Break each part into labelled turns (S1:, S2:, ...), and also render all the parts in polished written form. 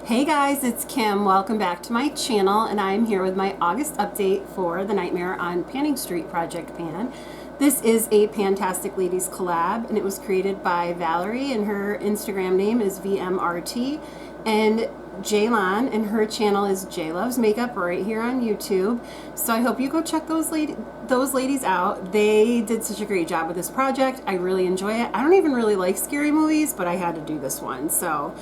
S1: Hey guys, it's Kim. Welcome back to my channel, and I'm here with my August update for the Nightmare on Panning Street Project Pan. This is a Pantastic Ladies collab, and it was created by Valerie, and her Instagram name is VMRT, and Jaylon, and her channel is J Loves Makeup right here on YouTube. So I hope you go check those ladies out. They did such a great job with this project. I really enjoy it. I don't even really like scary movies, but I had to do this one. So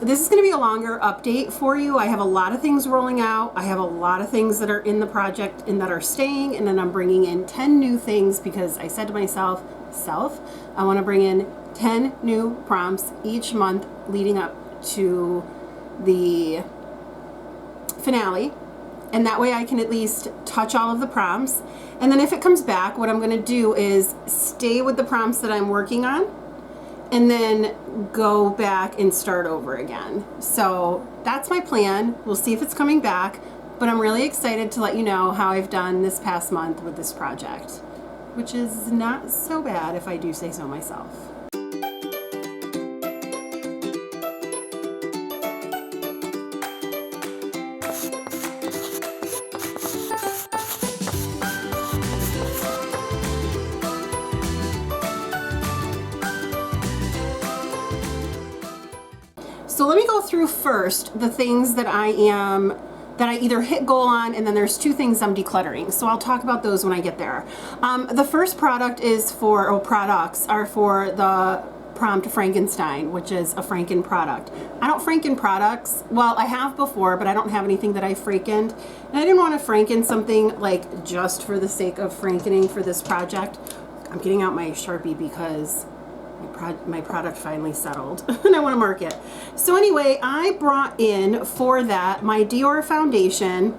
S1: this is going to be a longer update for you. I have a lot of things rolling out. I have a lot of things that are in the project and that are staying, and then I'm bringing in 10 new things because I said to myself, I want to bring in 10 new prompts each month leading up to the finale, and that way I can at least touch all of the prompts, and then if it comes back, what I'm going to do is stay with the prompts that I'm working on and then go back and start over again. So that's my plan. We'll see if it's coming back, but I'm really excited to let you know how I've done this past month with this project, which is not so bad if I do say so myself. So let me go through first the things that I either hit goal on, and then there's two things I'm decluttering. So I'll talk about those when I get there. The first product is for, or products are for the prompt Frankenstein, which is a Franken product. I don't Franken products. Well, I have before, but I don't have anything that I Frankened. And I didn't want to Franken something like just for the sake of Frankening for this project. I'm getting out my Sharpie because my product finally settled and I want to mark it. So anyway, I brought in for that my Dior foundation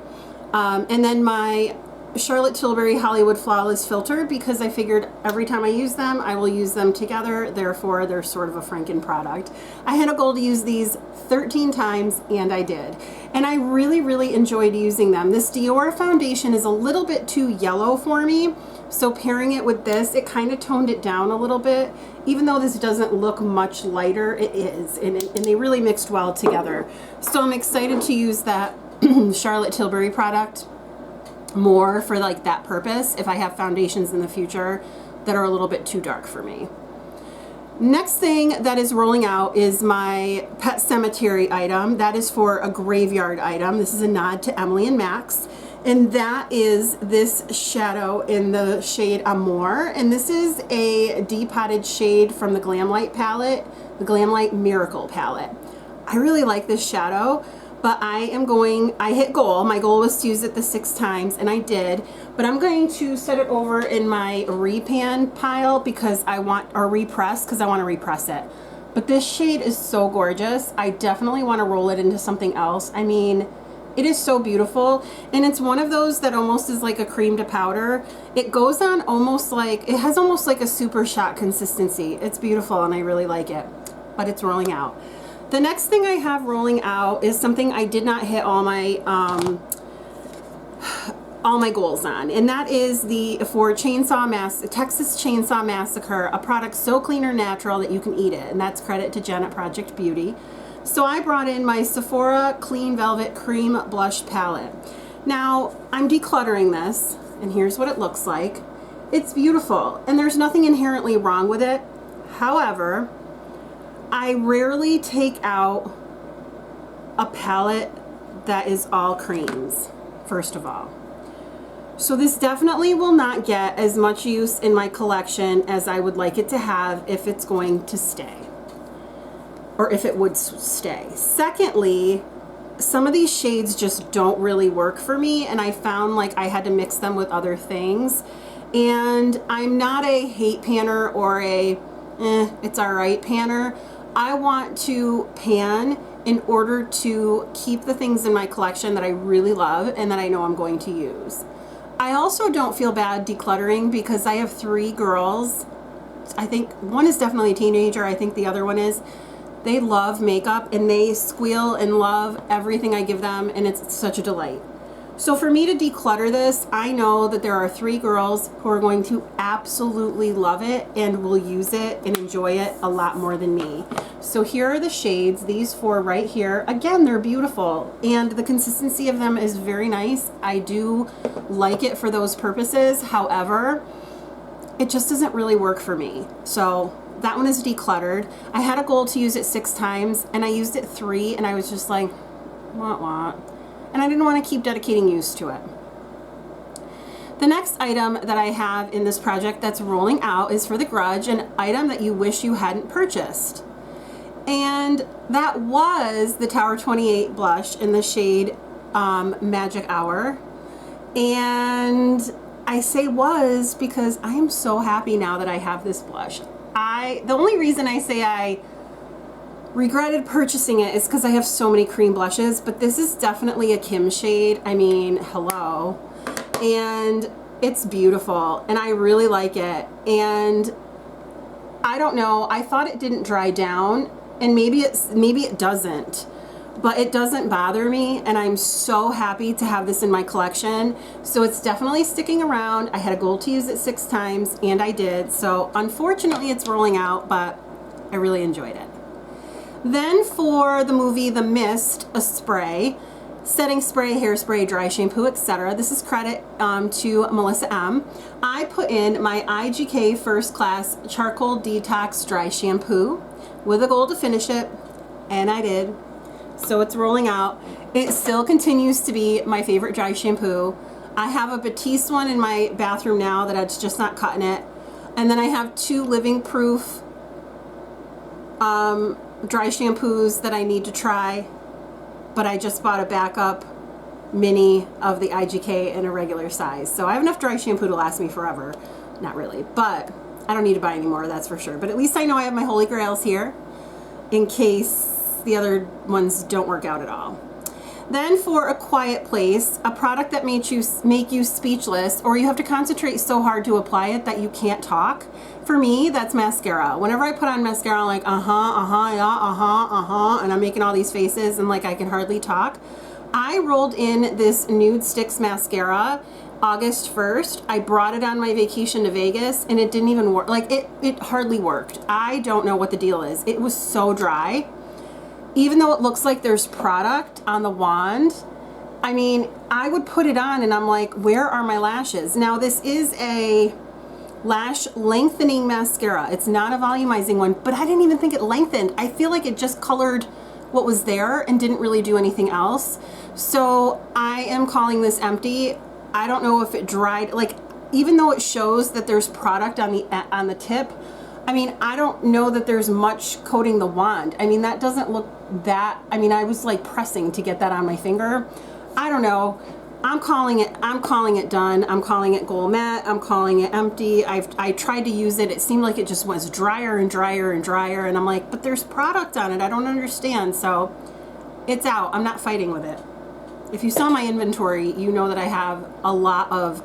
S1: and then my Charlotte Tilbury Hollywood Flawless filter, because I figured every time I use them, I will use them together. Therefore, they're sort of a Franken product. I had a goal to use these 13 times, and I did. And I really, really enjoyed using them. This Dior foundation is a little bit too yellow for me, so pairing it with this, it kind of toned it down a little bit. Even though this doesn't look much lighter, it is, and they really mixed well together. So I'm excited to use that Charlotte Tilbury product more for like that purpose if I have foundations in the future that are a little bit too dark for me. Next thing that is rolling out is my Pet Cemetery item. That is for a graveyard item. This is a nod to Emily and Max, and that is this shadow in the shade Amour, and this is a depotted shade from the Glamlight palette, the Glamlight Miracle palette. I really like this shadow, but I hit goal. My goal was to use it the 6 times, and I did, but I'm going to set it over in my repan pile because I want, or repress, because I want to repress it. But this shade is so gorgeous. I definitely want to roll it into something else. I mean, it is so beautiful, and it's one of those that almost is like a cream to powder. It goes on almost like, it has almost like a super shot consistency. It's beautiful, and I really like it, but it's rolling out. The next thing I have rolling out is something I did not hit all my goals on, and that is for Texas Chainsaw Massacre, a product so clean or natural that you can eat it, and that's credit to Jen at Project Beauty. So I brought in my Sephora Clean Velvet Cream Blush Palette. Now, I'm decluttering this, and here's what it looks like. It's beautiful, and there's nothing inherently wrong with it. However, I rarely take out a palette that is all creams, first of all. So this definitely will not get as much use in my collection as I would like it to have if it's going to stay, or if it would stay. Secondly, some of these shades just don't really work for me, and I found like I had to mix them with other things. And I'm not a hate panner or a it's alright panner. I want to pan in order to keep the things in my collection that I really love and that I know I'm going to use. I also don't feel bad decluttering because I have 3 girls. I think one is definitely a teenager. I think the other one is. They love makeup, and they squeal and love everything I give them, and it's such a delight. So for me to declutter this, I know that there are 3 girls who are going to absolutely love it and will use it and enjoy it a lot more than me. So here are the shades, these 4 right here. Again, they're beautiful and the consistency of them is very nice. I do like it for those purposes. However, it just doesn't really work for me. So that one is decluttered. I had a goal to use it 6 times and I used it 3 and I was just like, what? And I didn't want to keep dedicating use to it. The next item that I have in this project that's rolling out is for the Grudge, an item that you wish you hadn't purchased. And that was the Tower 28 blush in the shade Magic Hour. And I say was because I am so happy now that I have this blush. The only reason I say I regretted purchasing it is because I have so many cream blushes, but this is definitely a Kim shade. I mean, hello. And it's beautiful and I really like it. And I don't know, I thought it didn't dry down and maybe it doesn't, but it doesn't bother me and I'm so happy to have this in my collection. So it's definitely sticking around. I had a goal to use it 6 times and I did. So unfortunately it's rolling out, but I really enjoyed it. Then for the movie The Mist, a spray, setting spray, hairspray, dry shampoo, etc. This is credit to Melissa M. I put in my IGK First Class Charcoal Detox Dry Shampoo with a goal to finish it, and I did. So it's rolling out. It still continues to be my favorite dry shampoo. I have a Batiste one in my bathroom now that it's just not cutting it. And then I have 2 Living Proof dry shampoos that I need to try, but I just bought a backup mini of the IGK in a regular size. So I have enough dry shampoo to last me forever. Not really, but I don't need to buy any more, that's for sure. But at least I know I have my holy grails here in case the other ones don't work out at all. Then for A Quiet Place, a product that make you speechless, or you have to concentrate so hard to apply it that you can't talk. For me, that's mascara. Whenever I put on mascara, I'm like, yeah, and I'm making all these faces and like I can hardly talk. I rolled in this Nude Sticks mascara August 1st. I brought it on my vacation to Vegas and it didn't even work. Like it hardly worked. I don't know what the deal is. It was so dry. Even though it looks like there's product on the wand, I mean, I would put it on and I'm like, where are my lashes? Now this is a lash lengthening mascara. It's not a volumizing one, but I didn't even think it lengthened. I feel like it just colored what was there and didn't really do anything else. So I am calling this empty. I don't know if it dried, like even though it shows that there's product on the tip, I mean, I don't know that there's much coating the wand. I mean, that doesn't look that, I mean, I was like pressing to get that on my finger. I don't know. I'm calling it done. I'm calling it gold matte. I'm calling it empty. I tried to use it. It seemed like it just was drier and drier and drier. And I'm like, but there's product on it. I don't understand. So it's out. I'm not fighting with it. If you saw my inventory, you know that I have a lot of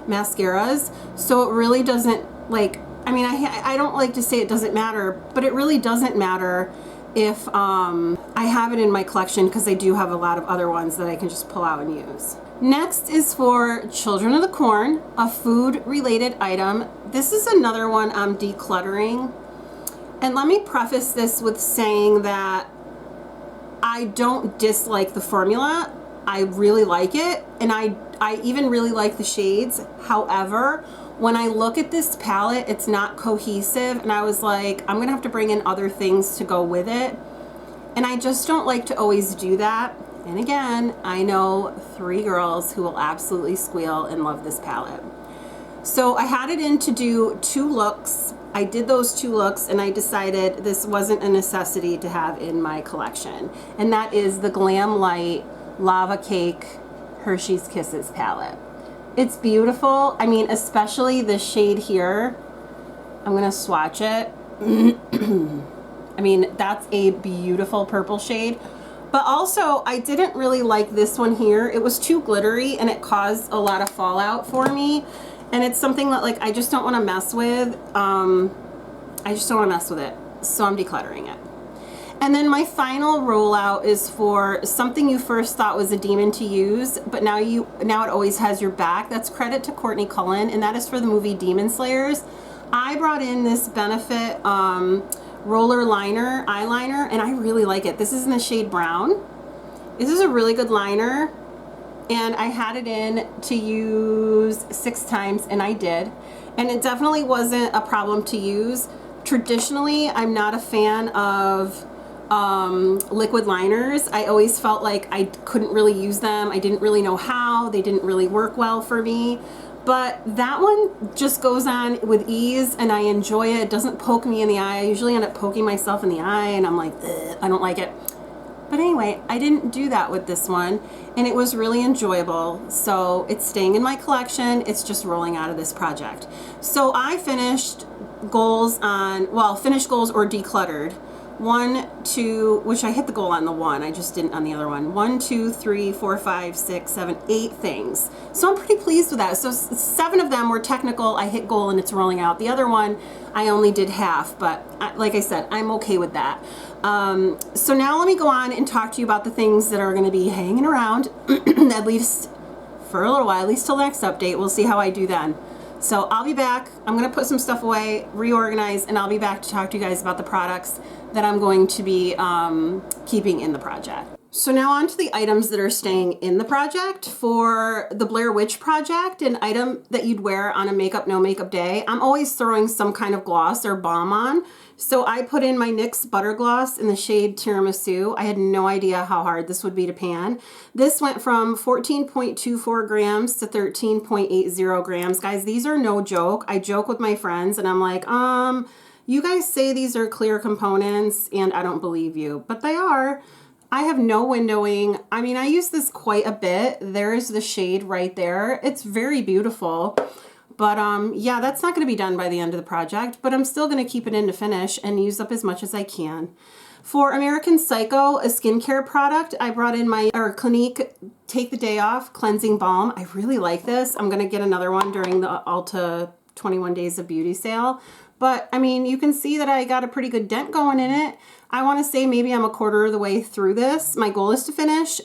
S1: mascaras. So it really doesn't like, I mean, I don't like to say it doesn't matter, but it really doesn't matter if I have it in my collection because I do have a lot of other ones that I can just pull out and use. Next is for Children of the Corn, a food-related item. This is another one I'm decluttering. And let me preface this with saying that I don't dislike the formula. I really like it, and I even really like the shades. However, when I look at this palette, it's not cohesive, and I was like, I'm gonna have to bring in other things to go with it. And I just don't like to always do that. And again, I know 3 girls who will absolutely squeal and love this palette. So I had it in to do 2 looks. I did those 2 looks and I decided this wasn't a necessity to have in my collection. And that is the Glam Light Lava Cake Hershey's Kisses palette. It's beautiful. I mean, especially the shade here. I'm gonna swatch it. I mean, that's a beautiful purple shade. But also, I didn't really like this one here. It was too glittery and it caused a lot of fallout for me. And it's something that like I just don't want to mess with. I just don't want to mess with it. So I'm decluttering it. And then my final rollout is for something you first thought was a demon to use, but now it always has your back. That's credit to Courtney Cullen, and that is for the movie Demon Slayers. I brought in this Benefit roller liner, eyeliner, and I really like it. This is in the shade brown. This is a really good liner, and I had it in to use 6 times, and I did. And it definitely wasn't a problem to use. Traditionally, I'm not a fan of liquid liners. I always felt like I couldn't really use them. I didn't really know how. They didn't really work well for me. But that one just goes on with ease, and I enjoy it. It doesn't poke me in the eye. I usually end up poking myself in the eye, and I'm like, I don't like it. But anyway, I didn't do that with this one, and it was really enjoyable. So it's staying in my collection. It's just rolling out of this project. So I finished goals on, well, finished goals or decluttered. 1, 2, which I hit the goal on the one, I just didn't on the other one. 1, 2, 3, 4, 5, 6, 7, 8 things. So I'm pretty pleased with that. So 7 of them were technical. I hit goal and it's rolling out. The other one, I only did half, but like I said, I'm okay with that. So now let me go on and talk to you about the things that are going to be hanging around at least for a little while, at least till the next update. We'll see how I do then. So I'll be back. I'm going to put some stuff away, reorganize, and I'll be back to talk to you guys about the products that I'm going to be keeping in the project. So now on to the items that are staying in the project. For the Blair Witch project, an item that you'd wear on a makeup, no makeup day, I'm always throwing some kind of gloss or balm on. So I put in my NYX Butter Gloss in the shade Tiramisu. I had no idea how hard this would be to pan. This went from 14.24 grams to 13.80 grams. Guys, these are no joke. I joke with my friends and I'm like, you guys say these are clear components and I don't believe you, but they are. I have no windowing. I mean, I use this quite a bit. There's the shade right there. It's very beautiful. But yeah, that's not going to be done by the end of the project, but I'm still going to keep it in to finish and use up as much as I can. For American Psycho, a skincare product, I brought in my Clinique Take the Day Off Cleansing Balm. I really like this. I'm going to get another one during the Ulta 21 Days of Beauty sale. But I mean, you can see that I got a pretty good dent going in it. I want to say maybe I'm a quarter of the way through this. My goal is to finish.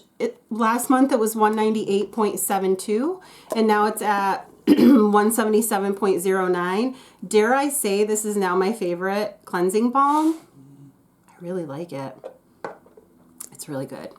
S1: Last month it was 198.72 and now it's at 177.09. Dare I say this is now my favorite cleansing balm? I really like it. It's really good.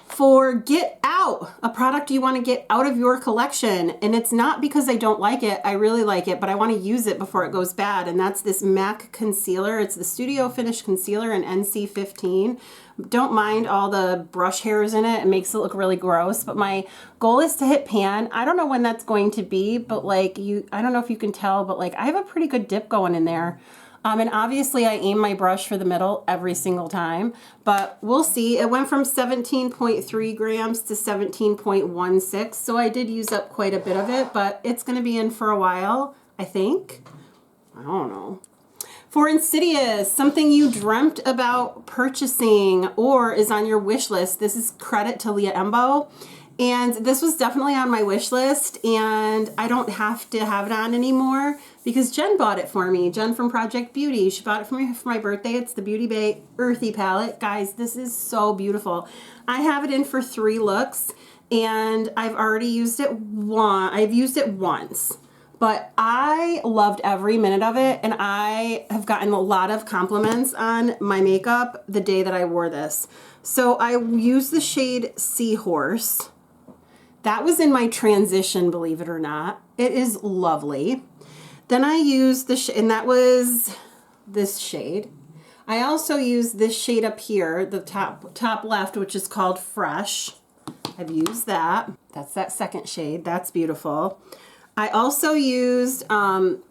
S1: For Get Out, a product you want to get out of your collection, and it's not because I don't like it. I really like it, but I want to use it before it goes bad, and that's this MAC concealer. It's the Studio Finish Concealer in NC15. Don't mind all the brush hairs in it. It makes it look really gross, but my goal is to hit pan. I don't know when that's going to be, but like I don't know if you can tell, but like I have a pretty good dip going in there. And obviously I aim my brush for the middle every single time, but we'll see. It went from 17.3 grams to 17.16. So I did use up quite a bit of it, but it's going to be in for a while, I think. I don't know. For Insidious, something you dreamt about purchasing or is on your wish list. This is credit to Leah Embo. And this was definitely on my wish list, and I don't have to have it on anymore because Jen bought it for me. Jen from Project Beauty. She bought it for me for my birthday. It's the Beauty Bay Earthy palette. Guys, this is so beautiful. I have it in for 3 looks, and I've already used it I've used it once. But I loved every minute of it, and I have gotten a lot of compliments on my makeup the day that I wore this. So I used the shade Seahorse. That was in my transition, believe it or not. It is lovely. Then I used the and that was this shade. I also used this shade up here, the top left, which is called Fresh. I've used that. That's that second shade. That's beautiful. I also used, Ivy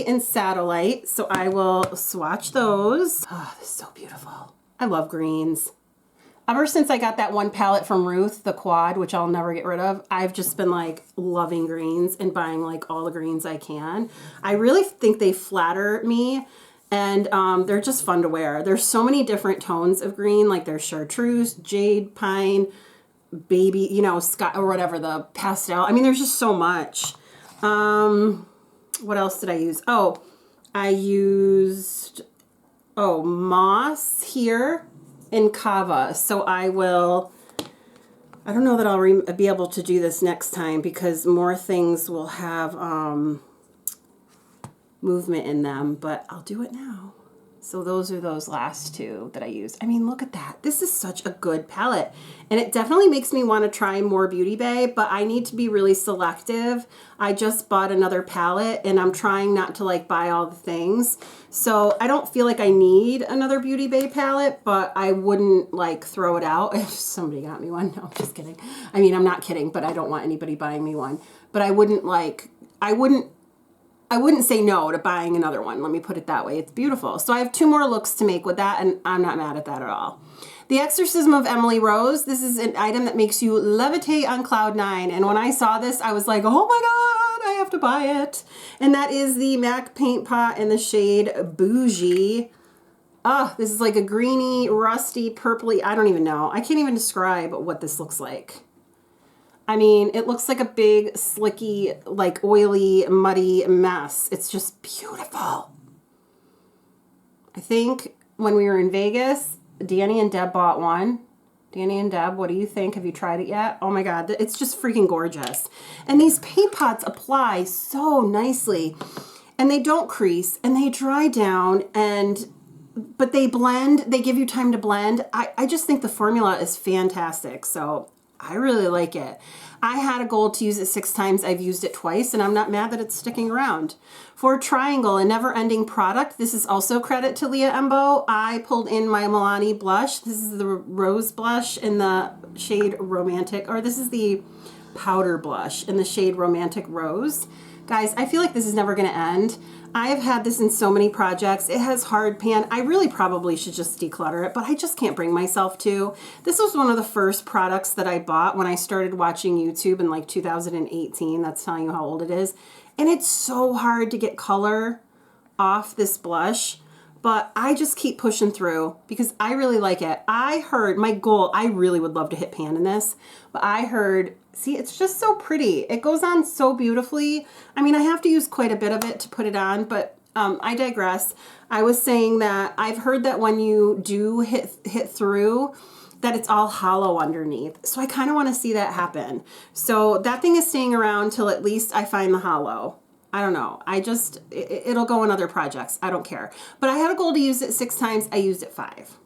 S1: and Satellite. So I will swatch those. Oh, this is so beautiful. I love greens. Ever since I got that one palette from Ruth, the quad, which I'll never get rid of, I've just been like loving greens and buying like all the greens I can. I really think they flatter me, and they're just fun to wear. There's so many different tones of green, like there's chartreuse, jade, pine, baby, sky, or whatever, the pastel. I mean, there's just so much. What else did I use? Oh, I used, oh, moss here in Canva. So I don't know that I'll be able to do this next time because more things will have movement in them, but I'll do it now. So those are those last two that I used. I mean, look at that. This is such a good palette. And it definitely makes me want to try more Beauty Bay, but I need to be really selective. I just bought another palette and I'm trying not to like buy all the things. So I don't feel like I need another Beauty Bay palette, but I wouldn't like throw it out if somebody got me one. No, I'm just kidding. I mean, I'm not kidding, but I don't want anybody buying me one. But I wouldn't say no to buying another one. Let me put it that way. It's beautiful. So I have 2 more looks to make with that, and I'm not mad at that at all. The Exorcism of Emily Rose. This is an item that makes you levitate on cloud 9. And when I saw this, I was like, oh my God, I have to buy it. And that is the MAC Paint Pot in the shade Bougie. Oh, this is like a greeny, rusty, purpley, I don't even know. I can't even describe what this looks like. I mean, it looks like a big, slicky, like oily, muddy mess. It's just beautiful. I think when we were in Vegas, Danny and Deb bought one. Danny and Deb, what do you think? Have you tried it yet? Oh my God, it's just freaking gorgeous. And these paint pots apply so nicely. And they don't crease, and they dry down, but they blend. They give you time to blend. I just think the formula is fantastic. So I really like it. I had a goal to use it 6 times. I've used it twice, and I'm not mad that it's sticking around. For Triangle, a never-ending product, this is also credit to Leah Embo. I pulled in my Milani blush. This is the rose blush in the shade Romantic, or this is the powder blush in the shade Romantic Rose. Guys, I feel like this is never going to end. I've had this in so many projects. It has hard pan. I really probably should just declutter it, but I just can't bring myself to. This was one of the first products that I bought when I started watching YouTube in like 2018. That's telling you how old it is. And it's so hard to get color off this blush, but I just keep pushing through because I really like it. I heard my goal, I really would love to hit pan in this, but I heard, see, it's just so pretty. It goes on so beautifully. I mean, I have to use quite a bit of it to put it on, but I digress. I was saying that I've heard that when you do hit through, that it's all hollow underneath. So I kind of want to see that happen. So that thing is staying around till at least I find the hollow. I don't know. It'll go in other projects. I don't care. But I had a goal to use it 6 times. I used it 5.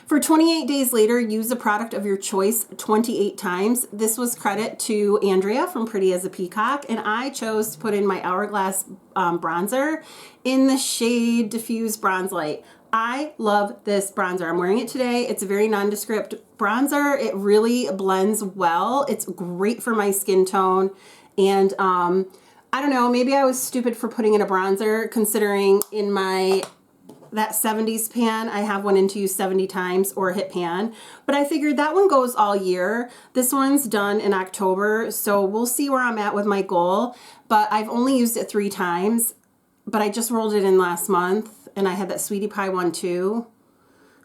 S1: For 28 days later, use a product of your choice 28 times. This was credit to Andrea from Pretty as a Peacock, and I chose to put in my Hourglass bronzer in the shade Diffuse Bronze Light. I love this bronzer. I'm wearing it today. It's a very nondescript bronzer. It really blends well. It's great for my skin tone, and I don't know, maybe I was stupid for putting in a bronzer, considering in that 70s pan, I have one in to use 70 times or hit pan, but I figured that one goes all year. This one's done in October, so we'll see where I'm at with my goal, but I've only used it 3 times, but I just rolled it in last month, and I had that Sweetie Pie one too,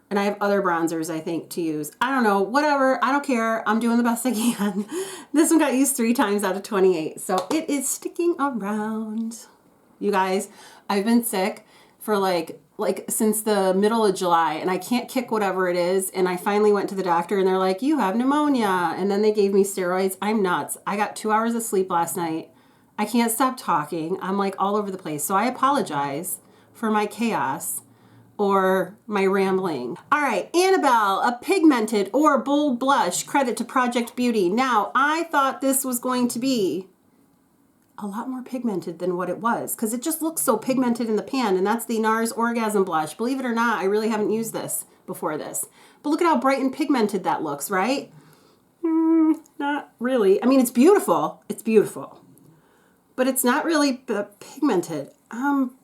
S1: and I have other bronzers, I think, to use. I don't know, whatever, I don't care. I'm doing the best I can. This one got used 3 times out of 28, so it is sticking around. You guys, I've been sick for like since the middle of July, and I can't kick whatever it is, and I finally went to the doctor, and they're like, you have pneumonia, and then they gave me steroids. I'm nuts. I got 2 hours of sleep last night. I can't stop talking. I'm like all over the place, so I apologize for my chaos or my rambling. All right, Annabelle, a pigmented or bold blush, credit to Project Beauty. Now, I thought this was going to be a lot more pigmented than what it was, because it just looks so pigmented in the pan, and that's the NARS Orgasm Blush. Believe it or not, I really haven't used this before this. But look at how bright and pigmented that looks, right? Not really. I mean, it's beautiful. It's beautiful. But it's not really pigmented. I'm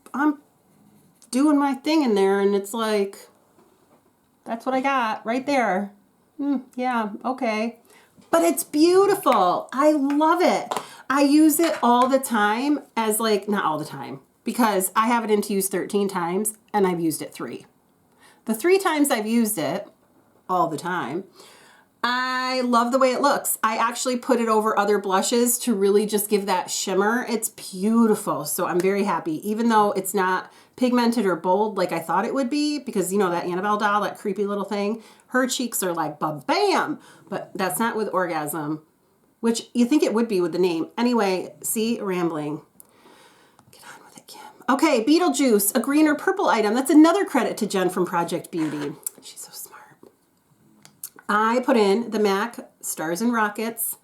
S1: doing my thing in there, and it's like, that's what I got right there. Yeah, okay. But it's beautiful. I love it. I use it all the time as like, not all the time, because I have it in to use 13 times, and I've used it 3. The 3 times I've used it all the time, I love the way it looks. I actually put it over other blushes to really just give that shimmer. It's beautiful. So I'm very happy, even though it's not pigmented or bold like I thought it would be, because you know that Annabelle doll, that creepy little thing, her cheeks are like ba-bam, but that's not with Orgasm, which you think it would be with the name. Anyway, see, rambling. Get on with it, Kim. Okay, Beetlejuice, a green or purple item. That's another credit to Jen from Project Beauty. She's so smart. I put in the MAC Stars and Rockets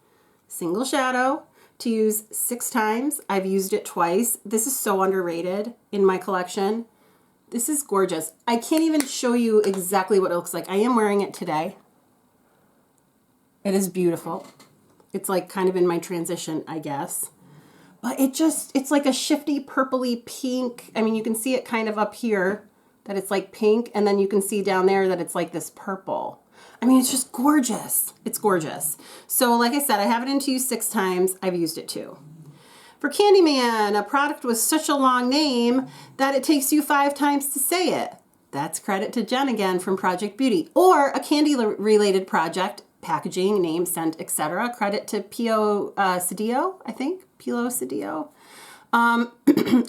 S1: Single Shadow to use 6 times. I've used it twice. This is so underrated in my collection. This is gorgeous. I can't even show you exactly what it looks like. I am wearing it today. It is beautiful. It's like kind of in my transition, I guess. But it's like a shifty purpley pink. I mean, you can see it kind of up here that it's like pink, and then you can see down there that it's like this purple. I mean, it's just gorgeous. It's gorgeous. So like I said, I have it into use 6 times. I've used it too. For Candyman, a product with such a long name that it takes you 5 times to say it. That's credit to Jen again from Project Beauty. Or a candy-related project, packaging, name, scent, etc. Credit to Pio Cedillo, I think. Pilo Cedillo.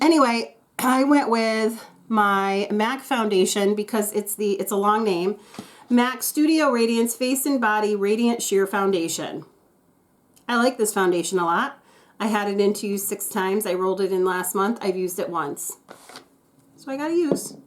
S1: Anyway, I went with my MAC foundation because it's a long name. MAC Studio Radiance Face and Body Radiant Sheer Foundation. I like this foundation a lot. I had it into use 6 times. I rolled it in last month. I've used it once. So I gotta use.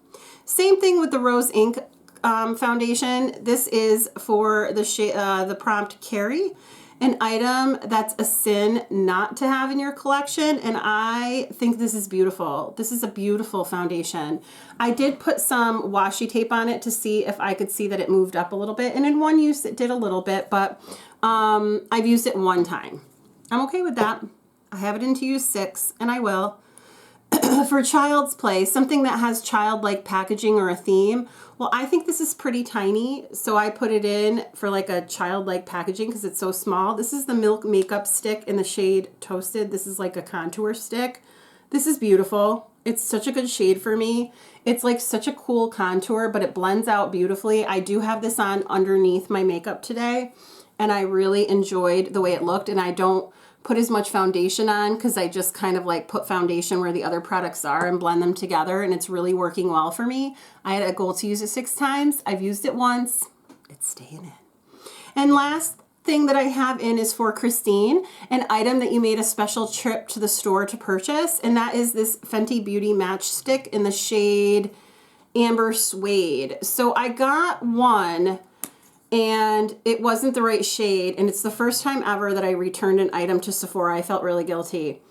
S1: Same thing with the Rose Ink foundation. This is for the prompt Carry, an item that's a sin not to have in your collection, and I think this is beautiful. This is a beautiful foundation. I did put some washi tape on it to see if I could see that it moved up a little bit, and in one use it did a little bit, but I've used it 1 time. I'm okay with that. I have it into use 6, and I will. For Child's Play, something that has childlike packaging or a theme, well, I think this is pretty tiny, so I put it in for like a childlike packaging because it's so small. This is the Milk Makeup Stick in the shade Toasted. This is like a contour stick. This is beautiful. It's such a good shade for me. It's like such a cool contour, but it blends out beautifully. I do have this on underneath my makeup today, and I really enjoyed the way it looked, and I don't put as much foundation on because I just kind of like put foundation where the other products are and blend them together, and it's really working well for me. I had a goal to use it 6 times. I've used it once. It's staying in. And last thing that I have in is for Christine, an item that you made a special trip to the store to purchase, and that is this Fenty Beauty Matchstick in the shade Amber Suede. So I got one and it wasn't the right shade, and it's the first time ever that I returned an item to Sephora. I felt really guilty,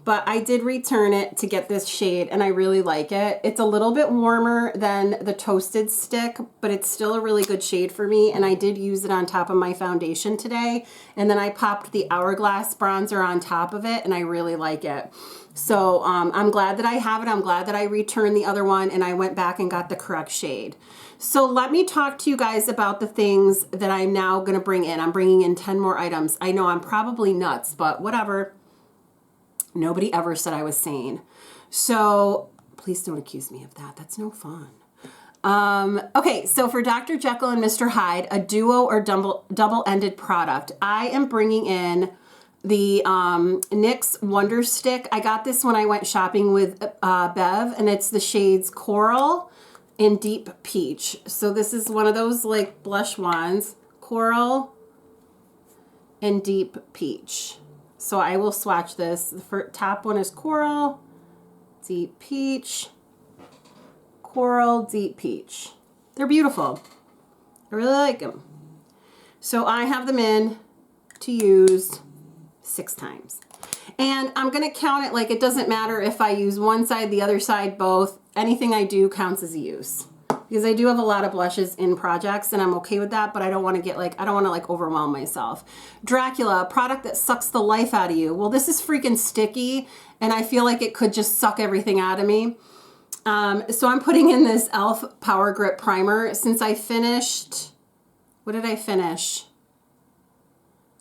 S1: but I did return it to get this shade, and I really like it. It's a little bit warmer than the Toasted stick, but it's still a really good shade for me, and I did use it on top of my foundation today, and then I popped the Hourglass bronzer on top of it, and I really like it. So I'm glad that I have it. I'm glad that I returned the other one, and I went back and got the correct shade. So let me talk to you guys about the things that I'm now going to bring in. I'm bringing in 10 more items. I know I'm probably nuts, but whatever. Nobody ever said I was sane. So please don't accuse me of that. That's no fun. Okay, so for Dr. Jekyll and Mr. Hyde, a duo or double-ended product, I am bringing in the NYX Wonder Stick. I got this when I went shopping with Bev, and it's the shades Coral and Deep Peach. So this is one of those like blush ones, Coral and Deep Peach. So I will swatch this. The top one is Coral, Deep Peach, Coral, Deep Peach. They're beautiful. I really like them. So I have them in to use 6 times. And I'm going to count it like it doesn't matter if I use one side, the other side, both. Anything I do counts as a use. Because I do have a lot of blushes in projects, and I'm okay with that, but I don't want to get like, I don't want to like overwhelm myself. Dracula, a product that sucks the life out of you. Well, this is freaking sticky, and I feel like it could just suck everything out of me. So I'm putting in this e.l.f. Power Grip Primer. Since I finished, what did I finish?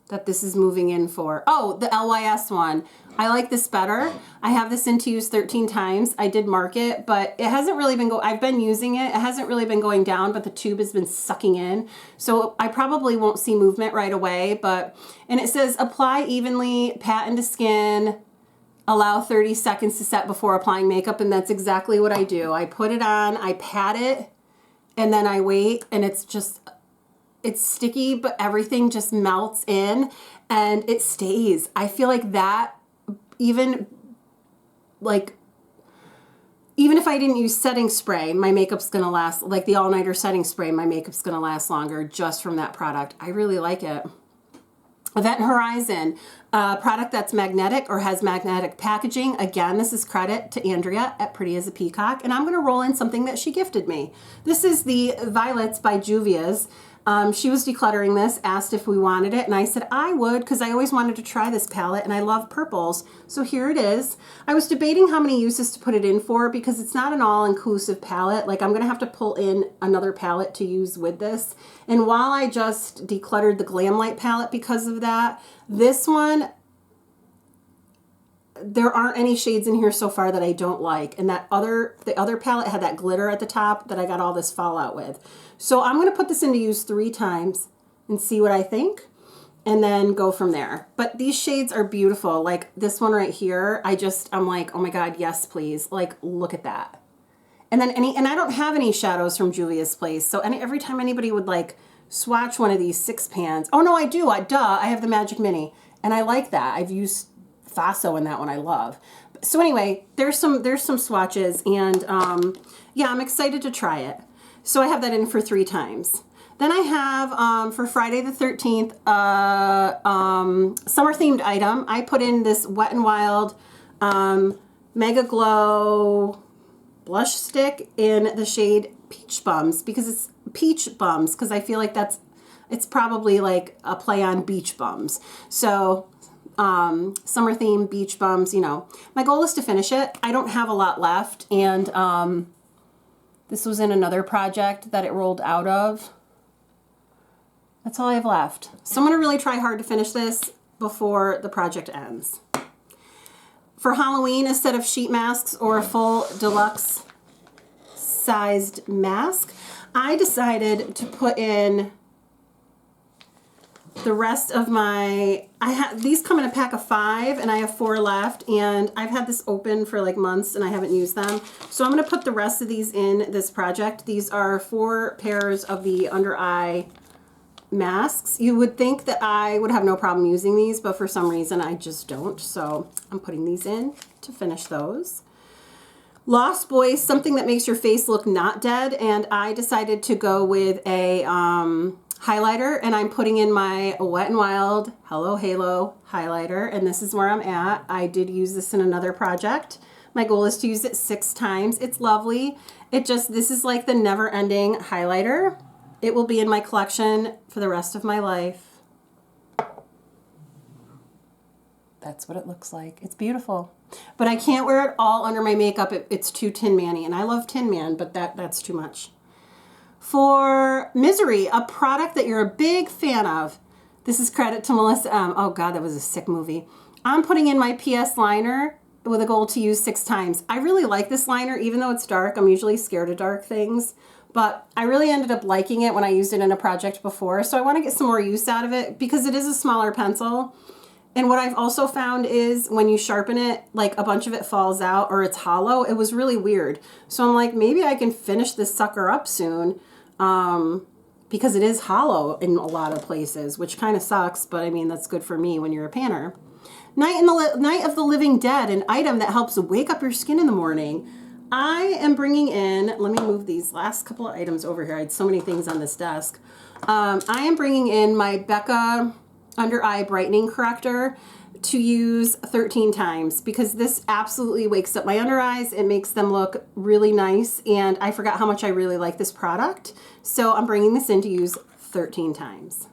S1: that this is moving in for. Oh, the LYS one. I like this better. I have this into use 13 times. I did mark it, but it hasn't really been I've been using it. It hasn't really been going down, but the tube has been sucking in. So I probably won't see movement right away, and it says apply evenly, pat into skin, allow 30 seconds to set before applying makeup, and that's exactly what I do. I put it on, I pat it, and then I wait, and it's sticky, but everything just melts in and it stays. I feel like that, even if I didn't use setting spray, my makeup's gonna last, like the all-nighter setting spray, my makeup's gonna last longer just from that product. I really like it. Event Horizon, a product that's magnetic or has magnetic packaging. Again, this is credit to Andrea at Pretty as a Peacock, and I'm gonna roll in something that she gifted me. This is the Violets by Juvia's. She was decluttering this, asked if we wanted it, and I said I would, because I always wanted to try this palette, and I love purples. So here it is. I was debating how many uses to put it in for, because it's not an all-inclusive palette. Like, I'm going to have to pull in another palette to use with this. And while I just decluttered the Glamlight palette because of that, this one, there aren't any shades in here so far that I don't like. And the other palette had that glitter at the top that I got all this fallout with. So I'm going to put this into use 3 times and see what I think, and then go from there. But these shades are beautiful. Like this one right here, I'm like, oh my God, yes, please. Like, look at that. And then and I don't have any shadows from Juvia's Place. So every time anybody would like swatch one of these 6 pans. Oh no, I do. I have the Magic Mini, and I like that. I've used Faso in that one. I love. So anyway, there's some swatches, and yeah, I'm excited to try it. So I have that in for 3 times. Then I have, for Friday the 13th, summer themed item. I put in this Wet n Wild Mega Glow blush stick in the shade Peach Bums, because I feel like it's probably like a play on beach bums. So summer theme beach bums, you know. My goal is to finish it. I don't have a lot left, and this was in another project that it rolled out of. That's all I have left. So I'm going to really try hard to finish this before the project ends. For Halloween, a set of sheet masks or a full deluxe sized mask, I decided to put in the rest of my, these come in a pack of 5, and I have 4 left, and I've had this open for like months and I haven't used them. So I'm going to put the rest of these in this project. These are 4 pairs of the under eye masks. You would think that I would have no problem using these, but for some reason I just don't. So I'm putting these in to finish those. Lost Boys, something that makes your face look not dead, and I decided to go with a highlighter, and I'm putting in my Wet n Wild Hello Halo highlighter, and this is where I'm at. I did use this in another project. My goal is to use it 6 times. It's lovely. This is like the never-ending highlighter. It will be in my collection for the rest of my life. That's what it looks like. It's beautiful. But I can't wear it all under my makeup. It's too Tin Man-y, and I love Tin Man, but that's too much. For Misery, a product that you're a big fan of. This is credit to Melissa M. Oh God, that was a sick movie. I'm putting in my PS liner with a goal to use 6 times. I really like this liner, even though it's dark. I'm usually scared of dark things, but I really ended up liking it when I used it in a project before. So I want to get some more use out of it because it is a smaller pencil. And what I've also found is when you sharpen it, like a bunch of it falls out or it's hollow. It was really weird. So I'm like, maybe I can finish this sucker up soon. Because it is hollow in a lot of places, which kind of sucks, but I mean, that's good for me when you're a panner. Night of the Living Dead, an item that helps wake up your skin in the morning. I am bringing in, let me move these last couple of items over here. I had so many things on this desk. I am bringing in my Becca Under Eye Brightening Corrector to use 13 times because this absolutely wakes up my under eyes. It makes them look really nice, and I forgot how much I really like this product. So I'm bringing this in to use 13 times.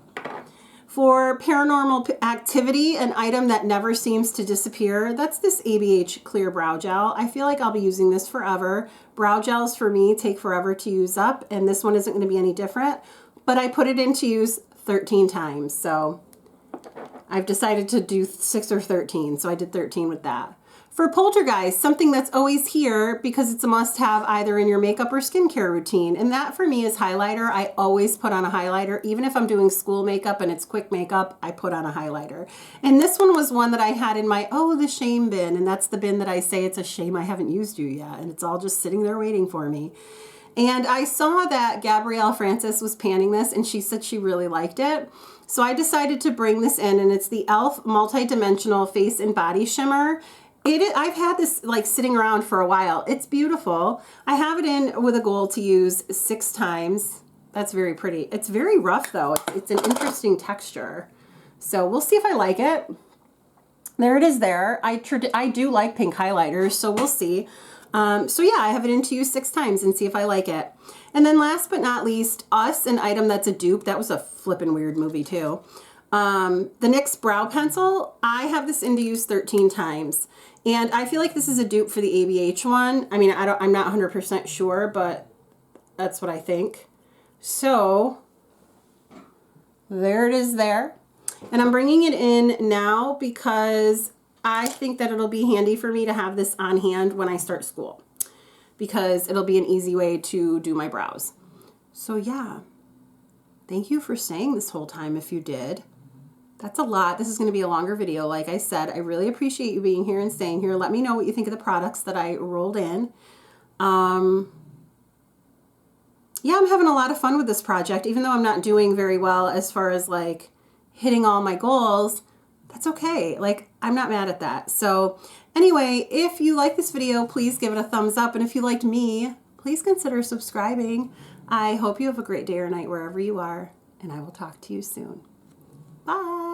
S1: For Paranormal Activity, an item that never seems to disappear, that's this ABH Clear Brow Gel. I feel like I'll be using this forever. Brow gels for me take forever to use up, and this one isn't going to be any different, but I put it in to use 13 times. So I've decided to do 6 or 13, so I did 13 with that. For Poltergeist, something that's always here because it's a must-have either in your makeup or skincare routine, and that for me is highlighter. I always put on a highlighter. Even if I'm doing school makeup and it's quick makeup, I put on a highlighter. And this one was one that I had in my, the shame bin, and that's the bin that I say it's a shame I haven't used you yet, and it's all just sitting there waiting for me. And I saw that Gabrielle Francis was panning this, and she said she really liked it. So I decided to bring this in, and it's the e.l.f. Multidimensional Face and Body Shimmer. I've had this like sitting around for a while. It's beautiful. I have it in with a goal to use 6 times. That's very pretty. It's very rough though. It's an interesting texture. So we'll see if I like it. There it is there. I do like pink highlighters, so we'll see. So yeah, I have it in to use 6 times and see if I like it. And then last but not least, Us, an item that's a dupe. That was a flippin' weird movie too. The NYX Brow Pencil, I have this in to use 13 times. And I feel like this is a dupe for the ABH one. I mean, I'm not 100% sure, but that's what I think. So there it is there. And I'm bringing it in now because I think that it'll be handy for me to have this on hand when I start school, because it'll be an easy way to do my brows. So yeah, thank you for staying this whole time if you did. That's a lot. This is going to be a longer video. Like I said, I really appreciate you being here and staying here. Let me know what you think of the products that I rolled in. Yeah, I'm having a lot of fun with this project, even though I'm not doing very well as far as like hitting all my goals. That's okay. Like, I'm not mad at that. So anyway, if you like this video, please give it a thumbs up. And if you liked me, please consider subscribing. I hope you have a great day or night wherever you are, and I will talk to you soon. Bye.